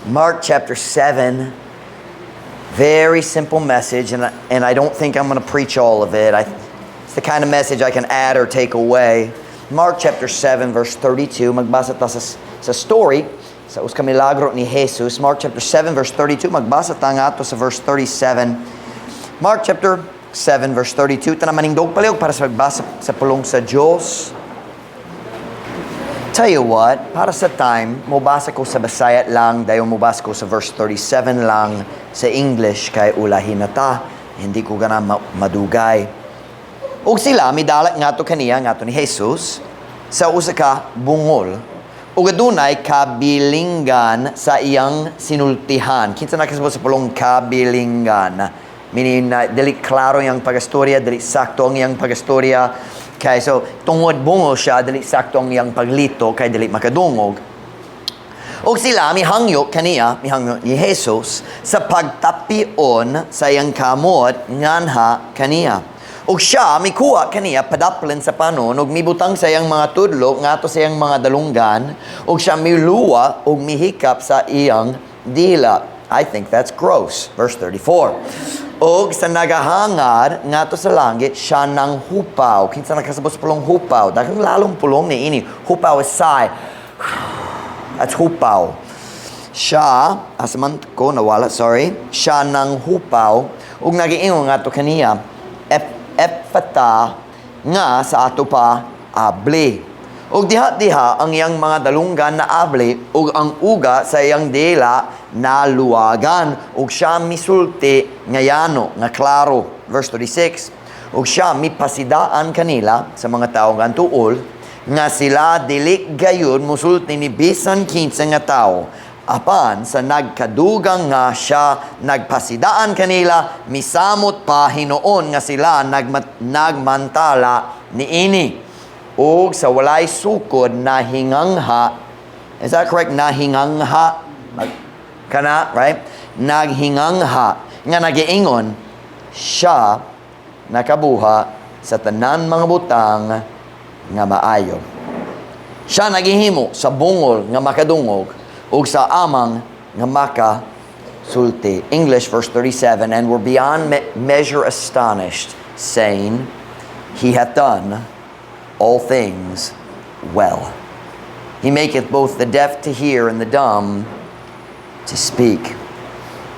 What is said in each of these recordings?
Mark chapter 7. Very simple message, and I don't think I'm going to preach all of it. It's the kind of message I can add or take away. Mark chapter 7, verse 32. Magbasa ta sa story sa milagro ni Jesus. Mark chapter 7, verse 32. Magbasa ta nga to sa verse 37. Mark chapter 7, verse 32. Tanamaningdog paliog para sa magbasa sa pulong sa Diyos. Tell you what, para sa time, mubasa ko sa Bisaya lang, dayo mubasa ko sa verse 37 lang sa English, kay ulahin na ta, hindi ko gana madugay. Og sila, midalak nga to kaniya, nga to ni Jesus, sa usa ka bungol. Og adunay kabilingan sa iyang sinultihan. Kinsa nakasabot sa pulong kabilingan? Meaning, dili klaro yung pagastorya, dili sakto ang iyang pagastorya. Kaya so, tungod bungol siya, dili sakto ang iyang paglito, kaya dili makadungog. O sila, mihangyo kaniya, mihangyo ni Jesus, sa pagtapion sa iyang kamot, nganha kaniya. O siya, mikuha kaniya, padaplin sa panon, o mibutang sa iyang mga tudlo, ngato sa iyang mga dalunggan, o siya miluwa, o mihikap sa iyang dila. I think that's gross. Verse 34. Og sa nagahangad ngato sa langit siya nang hupaw. Kinsa nakasabot sa pulong hupaw? Daghang lalong pulong ni ini. Hupaw is sigh. That's hupaw. Siya, asaman ko nawala, sorry. Siya nang hupaw og nagiingon ngato kaniya. Epfata nga sa ato pa abli. Og diha-diha ang iyang mga dalunggan na abli og ang uga sa iyang dila na luwagan ug siya misulti ngayano nga klaro. Verse 36. Ug siya mipasidaan kanila sa mga tawo nga tuol nga sila dili gayon musulti ni bisan kinsa nga tawo apan sa nagkadugang nga siya nagpasidaan kanila misamot pa hinuon nga sila nagmantala niini ug sa walay sukod na hingangha. Is that correct? Na hingangha kana, right? Naghingangha nga nagiingon siya nakabuha sa tanan mga butang nga maayo. Siya naghihimo sa bungol nga makadungog ug sa amang nga makasulti. English verse 37, and were beyond measure astonished, saying, He hath done all things well. He maketh both the deaf to hear and the dumb to speak.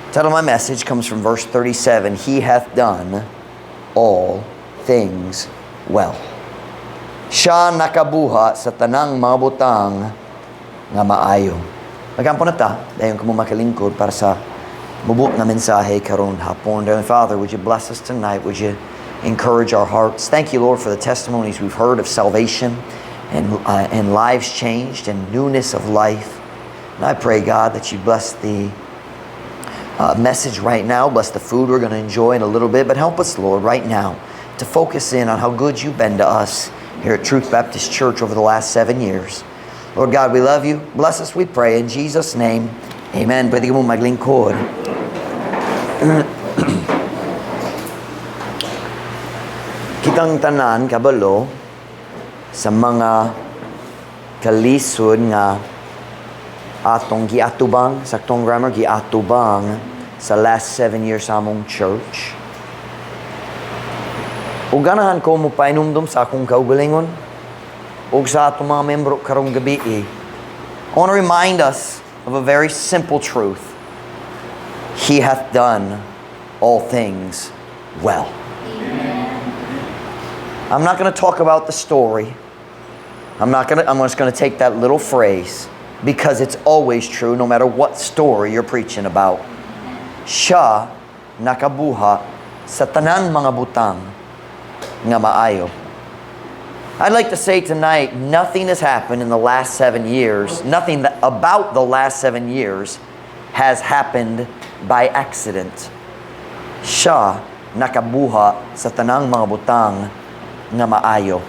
The title of my message comes from verse 37. He hath done all things well. Siya nakabuha sa tanang mga butang nga maayo. Magampo na ta, dayon ko mo makalingkod para sa mubuk na mensahe karon hapon. Dear Father, would you bless us tonight? Would you encourage our hearts? Thank you, Lord, for the testimonies we've heard of salvation and lives changed and newness of life. And I pray, God, that you bless the message right now, bless the food we're going to enjoy in a little bit, but help us, Lord, right now to focus in on how good you've been to us here at Truth Baptist Church over the last 7 years. Lord God, we love you. Bless us, we pray. In Jesus' name, amen. Pwede mo maglingkod. Kitang tanan, kabalo, sa mga kalisod nga atong giatubang, saktong grammar, giatubang sa last 7 years sa among church. Ug ganahan ko mo painumdum sa akong kaugalingon ug sa atong mga membro karong gabi. I want to remind us of a very simple truth. He hath done all things well. I'm not going to talk about the story. I'm just going to take that little phrase because it's always true no matter what story you're preaching about. Siya nakabuha sa tanan mga butang nga maayo. I'd like to say tonight, nothing has happened in the last 7 years, nothing about the last 7 years has happened by accident. Siya nakabuha sa tanang mga butang nga maayo.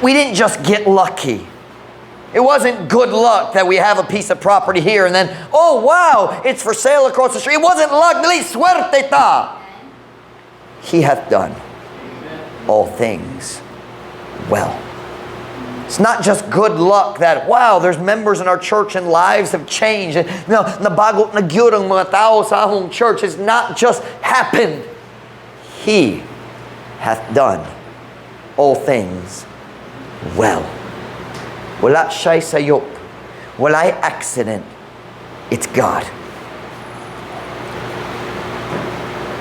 We didn't just get lucky. It wasn't good luck that we have a piece of property here and then, oh wow, it's for sale across the street. It wasn't luck, dili suerte ta. He hath done all things well. It's not just good luck that, wow, there's members in our church and lives have changed. Nabago na gyud ang mga tao sa among church. It's not just happened. He hath done all things well. Wala siya'y sayop. Wala'y accident. It's God.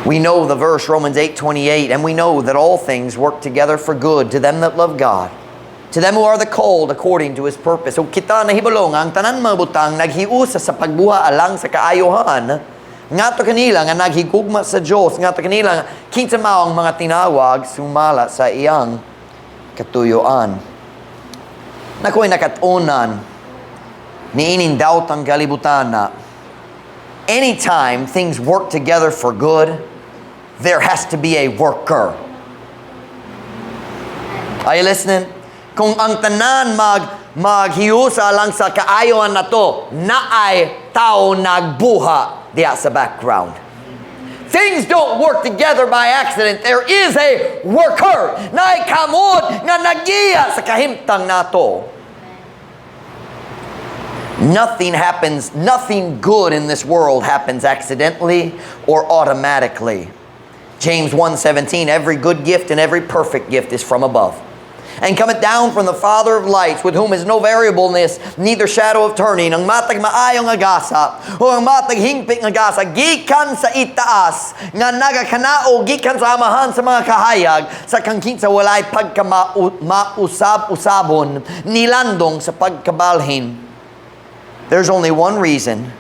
We know the verse, Romans 8:28, and we know that all things work together for good to them that love God, to them who are the called according to His purpose. So kita nahibalong ang tanan mga butang naghiusa sa pagbuha alang sa kaayohan ngato kanila nga naghigugma sa Dios, ngato kanila kinsa mao ang mga tinawag sumala sa iyang katuyuan. Nakoy nakatunan ni ining daot ang kalibutan na anytime things work together for good, there has to be a worker. Are you listening? Kung ang tanan maghiusa lang sa kaayohan na to, naay tao nagbuha diya sa background. Things don't work together by accident. There is a worker na ikamod nga nagiya sa kahimtang nato. Nothing good in this world happens accidentally or automatically. James 1:17, every good gift and every perfect gift is from above, and cometh down from the Father of lights, with whom is no variableness, neither shadow of turning. Ang matag maayong agasa, o ang matag hingpit ng agasa, gikan sa itaas, nga nagakanao, gikan sa amahan sa mga kahayag, sa kangkin sa walay pagkamausab-usabon, nilandong sa pagkabalhin. There's only one reason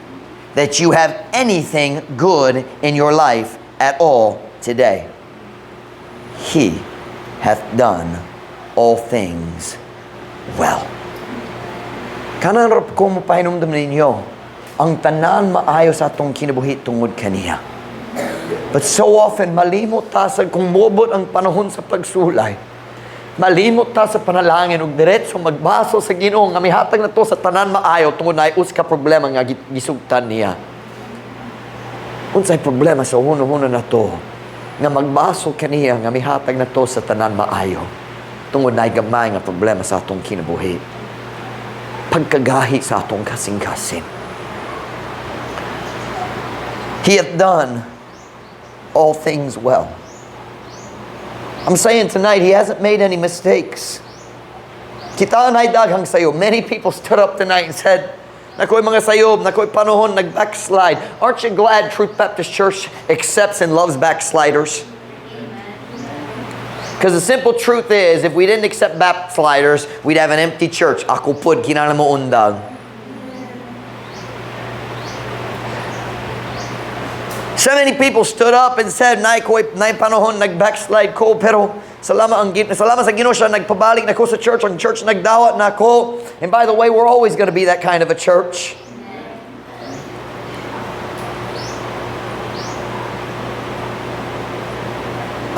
that you have anything good in your life at all today. He hath done all things well. Kanarap ko mo pahinumdum ninyo, ang tanan maayo sa atong kinabuhi tungod kaniya. But so often, malimot ta sa kung mubot ang panahon sa pagsulay. Malimot ta sa panalangin ug diretso magbaso sa Ginoo nga mihatag na to sa tanan maayo tungod na us ka problema nga gisugtan niya. Unsay problema sa huno-huno na to nga magbaso kaniya nga mihatag na to sa tanan maayo tungod na gamay nga problema sa atong kinabuhi. Pagkagahi sa atong kasing-kasing. He hath done all things well. I'm saying tonight, He hasn't made any mistakes. Kita na daghang sayo. Many people stood up tonight and said, nakoy mga sayob, nakoy panahon, nag-backslide. Aren't you glad Truth Baptist Church accepts and loves backsliders? Because the simple truth is, if we didn't accept backsliders, we'd have an empty church. Ako pud, kinala mo undag. So many people stood up and said, nay panahon nag-backslide ko, pero salamat sa Ginoo siya nagpabalik na ko sa church, ang church nagdawat na ko. And by the way, we're always going to be that kind of a church.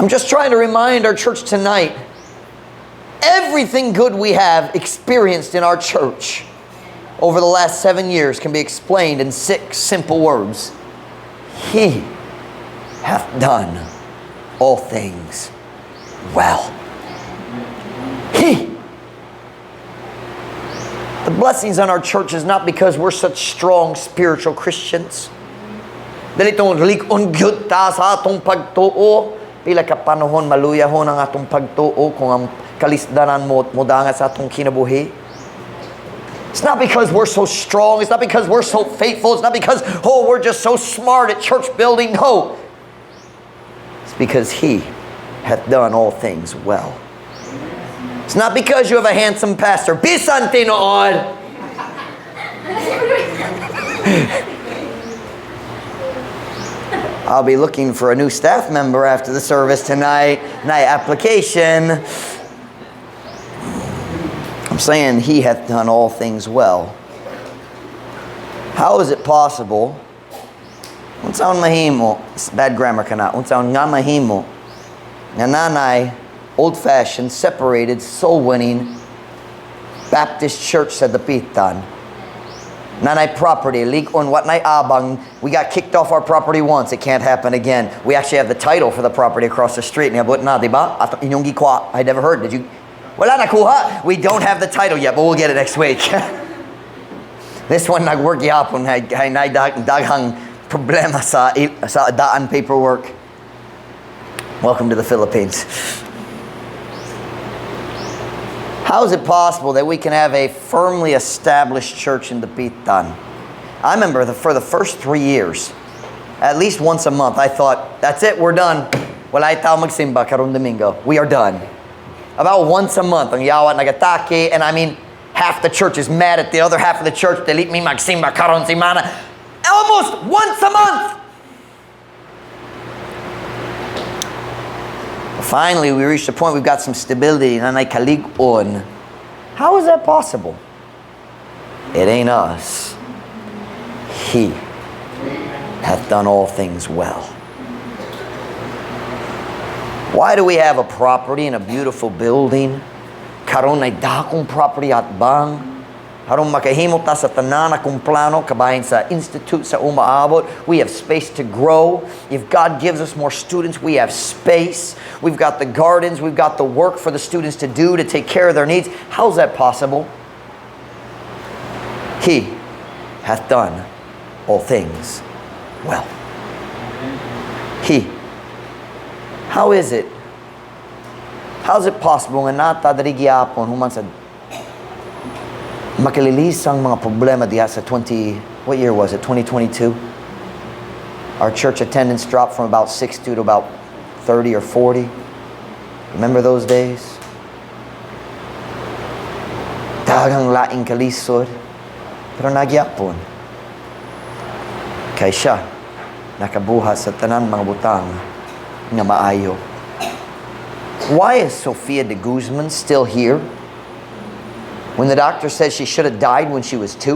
I'm just trying to remind our church tonight, everything good we have experienced in our church over the last 7 years can be explained in 6 simple words. He hath done all things well. He. The blessings on our church is not because we're such strong spiritual Christians. Dali itong likon gyud ta sa atong pagtuo. Pila ka panahon maluyahon ang atong pagtuo kung ang kalisdanan mo danga sa atong kinabuhi. It's not because we're so strong. It's not because we're so faithful. It's not because, we're just so smart at church building. No. It's because He hath done all things well. It's not because you have a handsome pastor. Bisan tinuod. I'll be looking for a new staff member after the service tonight. Night application. I'm saying He hath done all things well. How is it possible? Unsaon mahimo? Bad grammar kana. Unsaon nga mahimo? Nga nanay, old-fashioned, separated, soul-winning Baptist church sa Dapitan. Nanay property, likon what nay abang. We got kicked off our property once. It can't happen again. We actually have the title for the property across the street. Niabot na, di ba? At inyong gikwa. I never heard. Did you? Wala nakuha. We don't have the title yet, but we'll get it next week. This one nag-work yapon hay daghang problema sa daan paperwork. Welcome to the Philippines. How is it possible that we can have a firmly established church in Dapitan? I remember for the first 3 years, at least once a month, I thought, that's it, we're done. Wala tao magsimba karong Domingo. We are done. About once a month, ang yawa nagatake, and I mean, half the church is mad at the other half of the church. Delete me magsimba karon simana. Almost once a month. Finally, we reached a point we've got some stability. Nanay kalig-on. How is that possible? It ain't us. He hath done all things well. Why do we have a property in a beautiful building? Karon ay dakong property at bang. Harong makahimo ta sa tanan akong plano kabahin sa institute sa umaabot. We have space to grow. If God gives us more students, we have space. We've got the gardens. We've got the work for the students to do to take care of their needs. How's that possible? He hath done all things well. He. How is it? How's it possible nga nata dari gyapon human sa makalilis ang mga problema diha sa what year was it? 2022? Our church attendance dropped from about 60 to about 30 or 40. Remember those days? Daghang laing kalisod. Pero nagyapon. Kay siya nakabuhat sa tanan mga butang nga maayo. Why is Sofia de Guzman still here? When the doctor said she should have died when she was 2?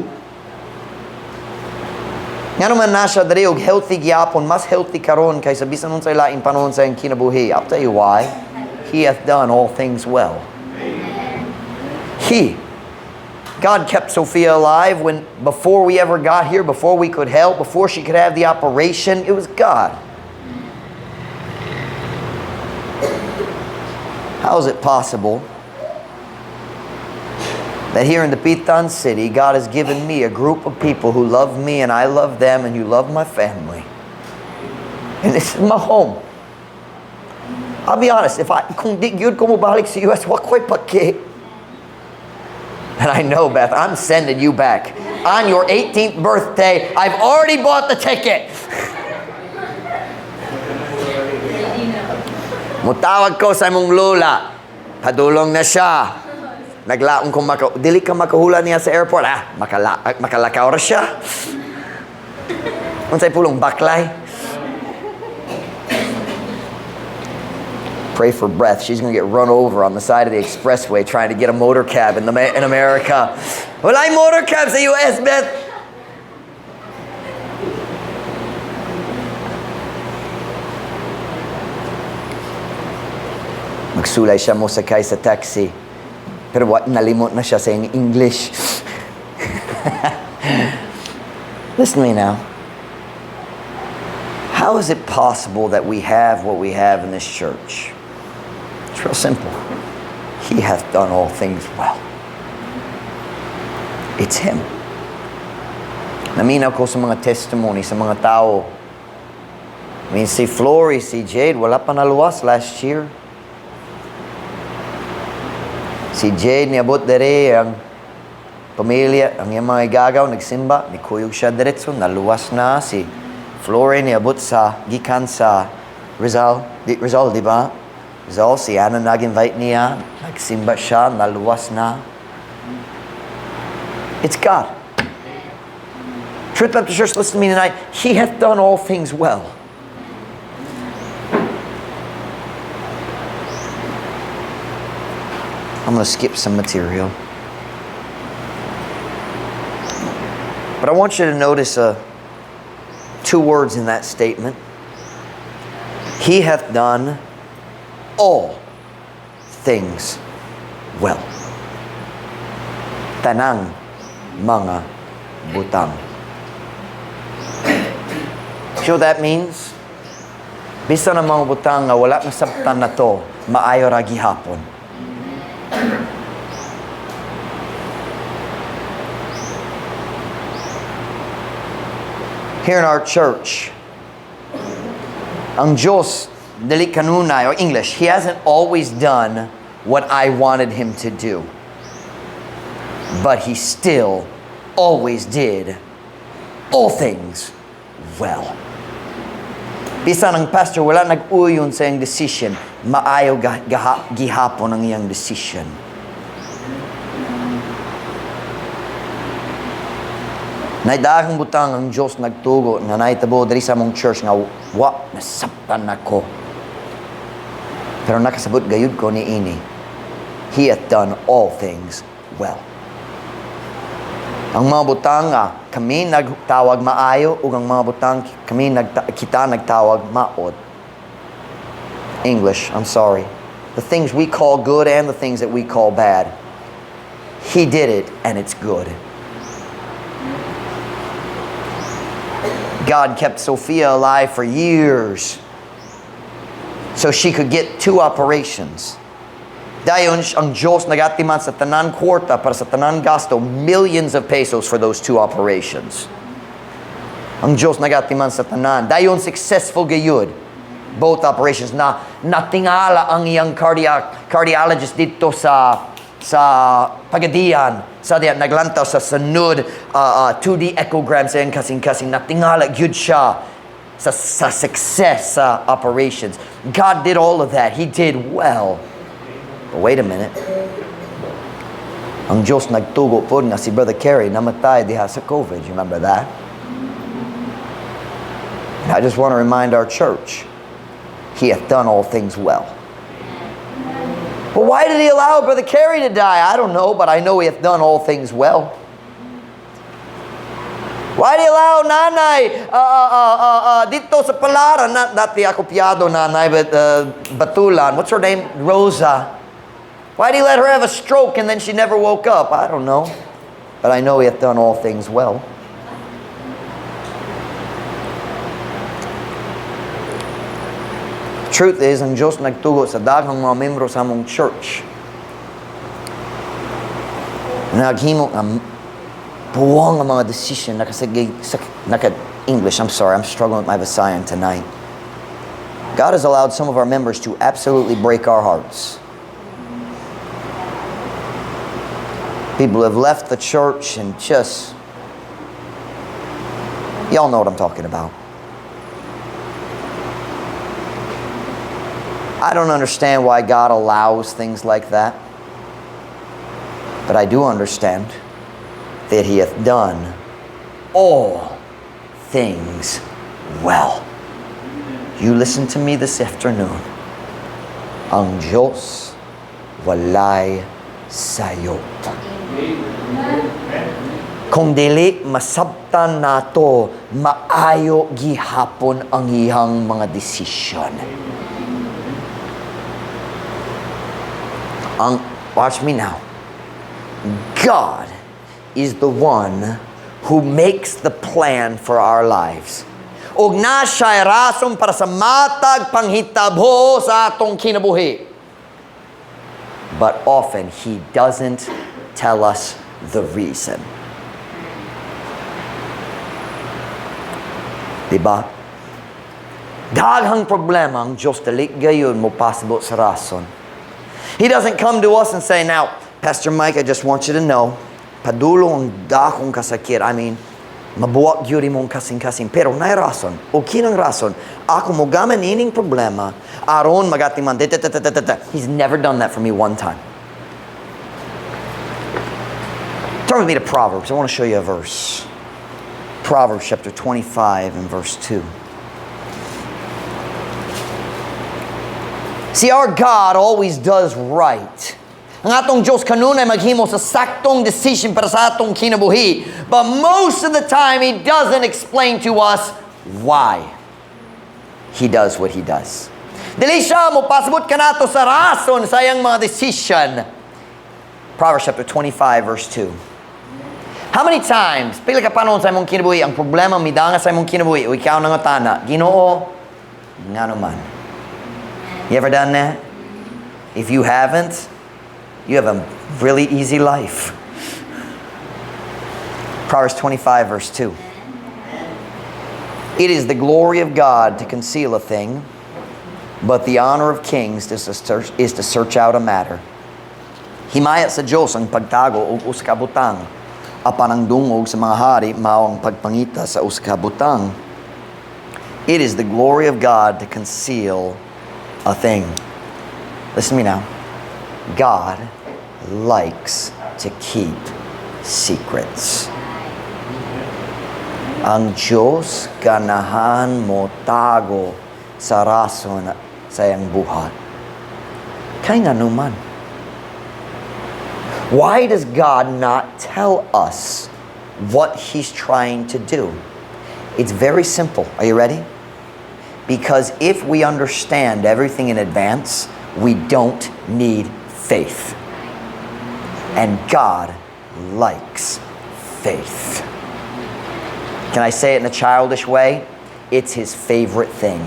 Nga naman na siya dari og healthy gyapon, mas healthy karon kaysa bisan unsay laing panahon sa iyang kinabuhi. I'll tell you why. He hath done all things well. God kept Sophia alive before we ever got here, before we could help, before she could have the operation. It was God. How is it possible that here in the Dapitan City, God has given me a group of people who love me and I love them and you love my family? And this is my home. I'll be honest, kung di gyud ko mobalik sa US, wakoy pake. And I know, Beth, I'm sending you back. On your 18th birthday, I've already bought the ticket. Mutawag ko sa mong lola. Hadulong na siya. Naglaong kung dili ka makahula niya sa airport. Makalakaw ra siya. Unsay pulong baklay. Pray for breath. She's going to get run over on the side of the expressway trying to get a motor cab in America. Walay motor cab sa US, Beth. Magsulay siya mo sakay sa taxi. Pero nalimot na siya saying English. Listen to me now. How is it possible that we have what we have in this church? It's real simple. He hath done all things well. It's Him. Naminaw ko sa mga testimony, sa mga tao. I mean, si Flory, si Jade, wala pa naluwas last year. Si Jade niabot dere ang pamilya, ang iyang mga igagaw, nagsimba, nikuyog siya diretso, naluwas na. Si Flory niabot gikan sa Rizal, di ba? Rizal, si Anna nag-invite niya, nagsimba siya, naluwas na. It's God. Truth Baptist Church, listen to me tonight. He hath done all things well. I'm going to skip some material. But I want you to notice two words in that statement. He hath done all things well. Tanang mga butang. You know what that means? Bisa na mga butang nga wala na sabtan na to, maayo ra gihapon. Here in our church, ang Diyos, dili kanunay, or English, He hasn't always done what I wanted Him to do. But He still always did all things well. Bisan ang pastor, wala nag-uyon sa iyang decision, maayo gihapon ang iyang decision. Naidahang butang ang Diyos nagtugo nga naitabo diri sa among church nga nasabtan ako. Pero nakasabot gayud ko ni ini. He hath done all things well. Ang mga butang kami nagtawag maayo ug ang mga butang kita nagtawag maod. English, I'm sorry. The things we call good and the things that we call bad. He did it and it's good. God kept Sophia alive for years so she could get 2 operations. Dayon ang Diyos nagatiman sa tanan kwarta para sa tanan gasto, millions of pesos for those 2 operations. Ang Diyos nagatiman sa tanan. Dayon successful gayud. Both operations na natingala ang iyang cardiologist dito sa Pagadian. Sa diyan naglantaw sa sunod 2D echogram sa iyang kasing-kasing. Natingala gyud siya sa success sa operations. God did all of that. He did well. But wait a minute. Ang Diyos nagtugo po nga si Brother Kerry namatay diha sa COVID. You remember that? And I just want to remind our church, He hath done all things well. But why did He allow Brother Kerry to die? I don't know, but I know He hath done all things well. Why did He allow nanay dito sa Palaran, not the Acopiado nanay, but Batulan, what's her name? Rosa. Why did He let her have a stroke and then she never woke up? I don't know. But I know He hath done all things well. Truth is, ang Diyos nagtugo sa daghang mga membro sa among church. Naghimo ang buwang ang mga decision English, I'm sorry, I'm struggling with my Visayan tonight. God has allowed some of our members to absolutely break our hearts. People have left the church and just, y'all know what I'm talking about. I don't understand why God allows things like that. But I do understand that He hath done all things well. You listen to me this afternoon. Ang Diyos walay sayop. Kung dili masabtan nato, maayo gihapon ang iyang mga desisyon. Watch me now. God is the one who makes the plan for our lives. Og na siya'y rason para sa matag panghitabo sa atong kinabuhi. But often, He doesn't tell us the reason. Diba? Daghang problema ang Diyos dali gayon mo pasabot sa rason. He doesn't come to us and say, now, Pastor Mike, I just want you to know, padulong ang dakong kasakit. I mean, mabuwak yuri mong kasing-kasing. Pero na'y rason. O kinang rason, ako mo gaman ining problema, aron magatiman. He's never done that for me one time. Turn with me to Proverbs. I want to show you a verse. Proverbs chapter 25 and verse 2. See, our God always does right. Ang atong Diyos kanunay maghimo sa saktong decision para sa atong kinabuhi. But most of the time, He doesn't explain to us why He does what He does. Dili siya mo pasabot ka nato sa rason sa iyang mga decision. Proverbs chapter 25 verse 2. How many times, pila ka panon sa imong kinabuhi, ang problema midanga sa imong kinabuhi, o ikaw nangutana, Ginoo, nga naman. You ever done that? If you haven't, you have a really easy life. Proverbs 25 verse 2. It is the glory of God to conceal a thing, but the honor of kings is to search out a matter. Himaya sa Diyos ang pagtago o uskabutang. Apan ang dungog sa mga hari mao ang pagpangita sa uskabutang. It is the glory of God to conceal a thing. Listen to me now. God likes to keep secrets. Ang Diyos ganahan mo tago sa rason sa iyang buhat. Kaya naman. Why does God not tell us what He's trying to do? It's very simple. Are you ready? Because if we understand everything in advance, we don't need faith. And God likes faith. Can I say it in a childish way? It's His favorite thing.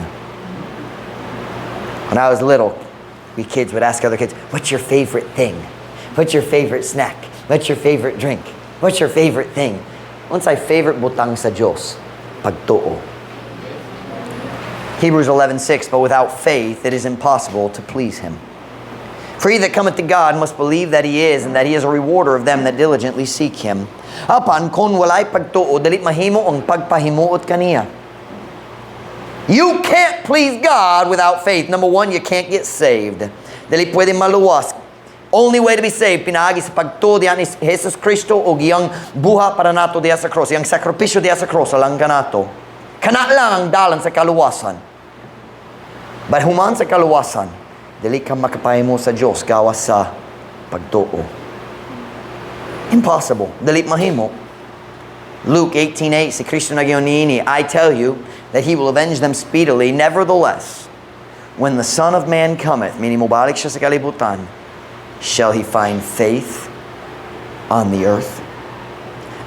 When I was little, we kids would ask other kids, what's your favorite thing? What's your favorite snack? What's your favorite drink? What's your favorite thing? What's my favorite butang sa Diyos? Pagtuo. Hebrews 11:6, but without faith it is impossible to please Him. For he that cometh to God must believe that He is, and that He is a rewarder of them that diligently seek Him. Apan, kung walay pagtuo, dalit mahimo ang pagpahimuot kaniya. You can't please God without faith. Number one, you can't get saved. Dalit pwede maluwas. Only way to be saved, pinaagi sa pagtuo diyan is Jesus Kristo o giyang buha para nato diya sa cross. Yang sakripisyo diya sa cross, alang kanato. Kana lang ang dalan sa kaluwasan. But human sa kaluwasan, dili ka makapahimo sa Diyos gawas sa pagtuo. Impossible. Dili mahimo. Luke 18:8, si Kristo nagyon niini, I tell you that He will avenge them speedily. Nevertheless, when the Son of Man cometh, meaning mubalik siya sa kalibutan, shall He find faith on the earth?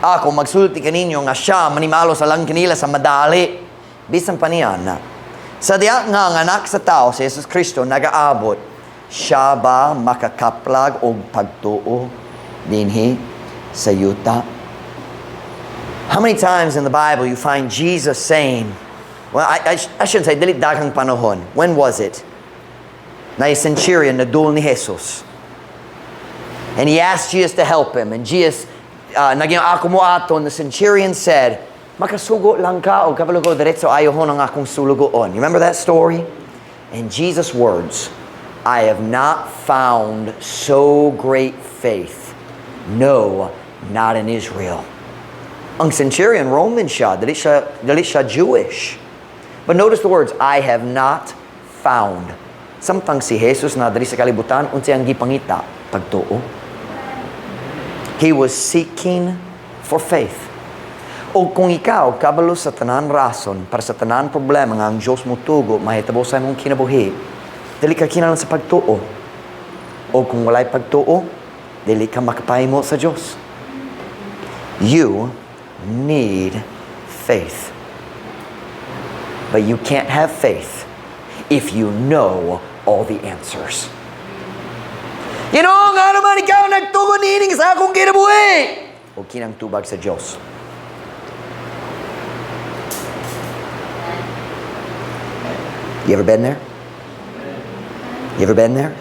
Kung magsulti kaninyo nga siya manimalo sa lang kanila sa madali, bisan pa niya na. Sa diya nga ang anak sa tao, si Jesus Kristo, nagaabot, siya ba makakaplag o pagtuo dinhi sa yuta? How many times in the Bible you find Jesus saying, well, I shouldn't say, dili daghang panahon. When was it? Na yung centurion na dul ni Jesus. And he asked Jesus to help him. And Jesus, naging ako mo aton, the centurion said, makasugo lang ka o kapalugo diretso ayaw ng akong sulugoon. You remember that story? And Jesus' words, I have not found so great faith. No, not in Israel. Ang centurion, Roman siya. Dali siya Jewish. But notice the words, I have not found. Samtang si Jesus na dali sa kalibutan, unsa ang gipangita? Pagtuo. He was seeking for faith. O kung ikaw, kabalo sa tanan rason, para sa tanan problema nga ang Diyos mo tugo, mahitabo sa imong kinabuhi, dili ka kinalan sa pagtuo. O kung walay pagtuo, dili ka makapahimo sa Diyos. You need faith. But you can't have faith if you know all the answers. You know, nga naman ikaw nagtugon nining sa akong kinabuhi. O kinang tubag sa Diyos. You ever been there? You ever been there?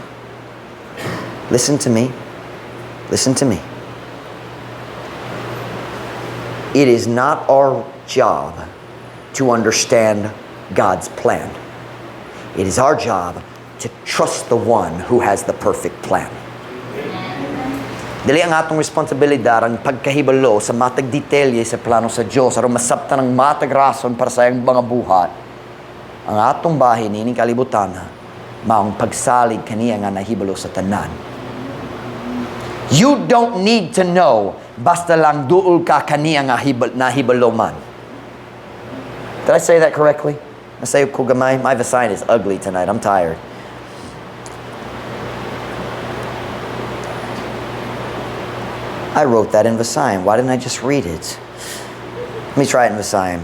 Listen to me. Listen to me. It is not our job to understand God's plan. It is our job to trust the one who has the perfect plan. Dili ang atong responsibilidad ang pagkahibalo sa matag detalye sa plano sa Diyos aron masabtan ang matag rason para sa iyang mga buhat. Ang atong bahin ining kalibutan maong pagsalig kaniya nga nahibalo sa tanan. You don't need to know basta lang duol ka kaniya nga nahibalo man. Did I say that correctly? Nasay ko gamay. My Visayas is ugly tonight. I'm tired. I wrote that in Visayas. Why didn't I just read it? Let me try it in Visayas.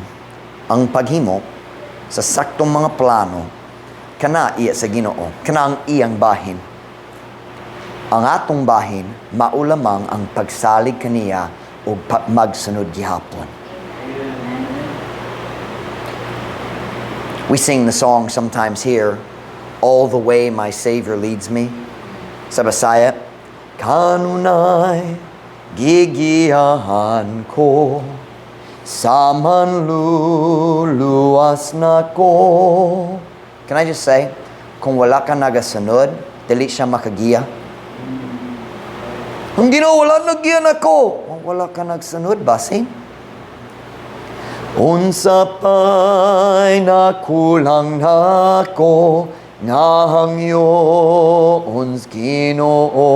Ang paghimo sa saktong mga plano kana iya sa Ginoo, kana ang iyang bahin. Ang atong bahin maulamang ang pagsalig kaniya o magsunod gihapon. We sing the song sometimes here, All the Way My Savior Leads Me. Sa Bisaya, kanunay gigiyahan ko, sa manluluwas na ko. Can I just say, kung wala ka nagasunod, dili siya makagiya. Ang Ginoo, wala nagiyan ako. Wala ka nagsunod, basin. Unsa pa'y nakulang nako, nga hangyoon Ginoo.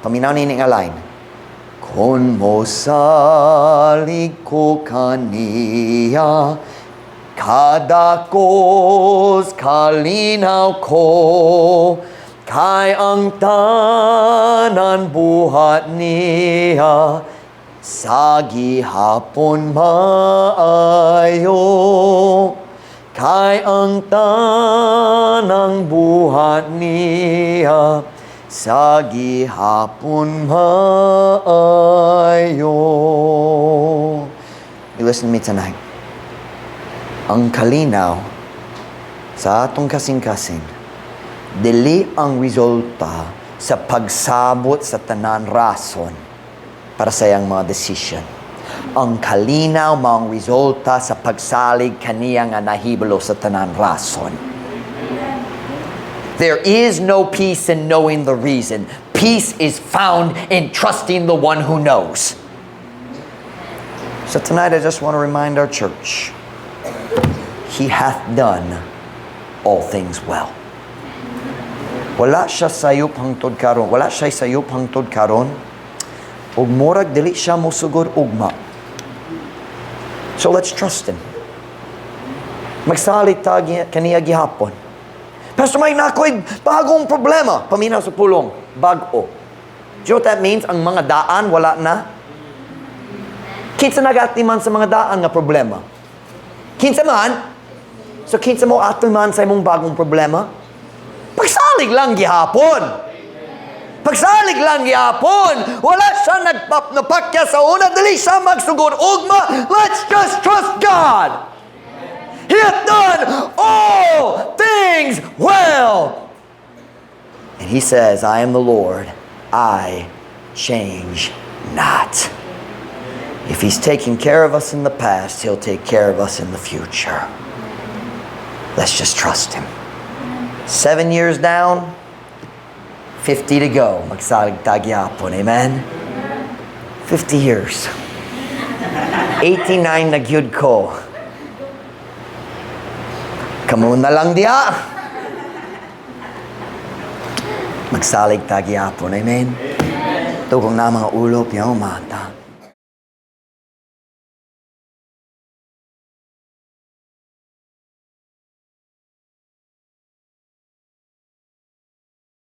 Paminaw ni nga line. Kung mo salig ko kaniya, kadakos kalinaw ko, kay ang tanan buhat niya, sa gihapon maayo. Kay ang tanang buhat niya, sa gihapon maayo. You listen to me tonight. Ang kalinaw sa atong kasing-kasing, dili ang resulta sa pagsabot sa tanan rason para sa iyang mga decision. Ang kalinaw mga resulta sa pagsalig kaniya nga nahibalo sa tanan rason. There is no peace in knowing the reason. Peace is found in trusting the one who knows. So tonight I just want to remind our church, He hath done all things well. Wala siya sayop hangtod karon. Wala siya sayop hangtod karon. Ug murag dili siya mosugod ugma. So let's trust Him. Magsalig ta kaniya gihapon. Pastor Mike, nakoy bagong problema. Paminaw sa pulong. Bago. Do you know what that means? Ang mga daan, wala na. Kinsa nagatiman sa mga daan nga problema? Kinsa man? So kinsa mo atiman sa imong bagong problema? Pagsalig lang gihapon. Pagsalig lang gihapon. Wala siya napakya sa una. Dali siya magsugod ugma. Let's just trust God. He hath done all things well. And He says, I am the Lord. I change not. If He's taking care of us in the past, He'll take care of us in the future. Let's just trust Him. 7 years down, 50 to go. Magsalig tagyapon. Amen? 50 years. 89 na gyud ko. Kamu na lang diya. Magsalig tagyapon. Amen? Tugong na mga ulo, piyaw mata.